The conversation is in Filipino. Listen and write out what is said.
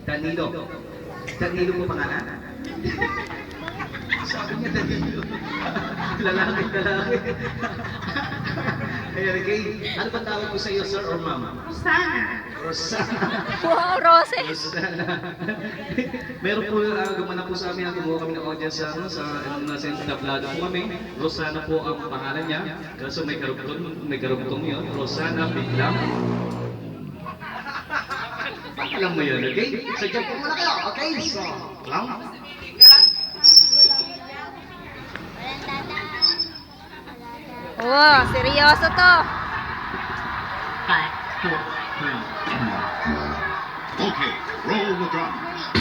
Danilo. Danilo po pangalan? Sabi niya Danilo. Lalaki. Ayan, okay. Ano ba tawag ko sa iyo, sir or ma'am? Sana. Rosana. Wow, Roses! Rosana. Meron po, gumanap po sa amin, kumuha kami ng audience sa nasa tablado po kami. Rosana po ang pangalan niya. Kaso may karugtong yun. Rosana Biglang. Alam mo yun, okay? So, dyan po muna kayo, okay? So, clown. Wow, seryoso to! 5, 4, 3, 2, 1. Okay, roll the drums.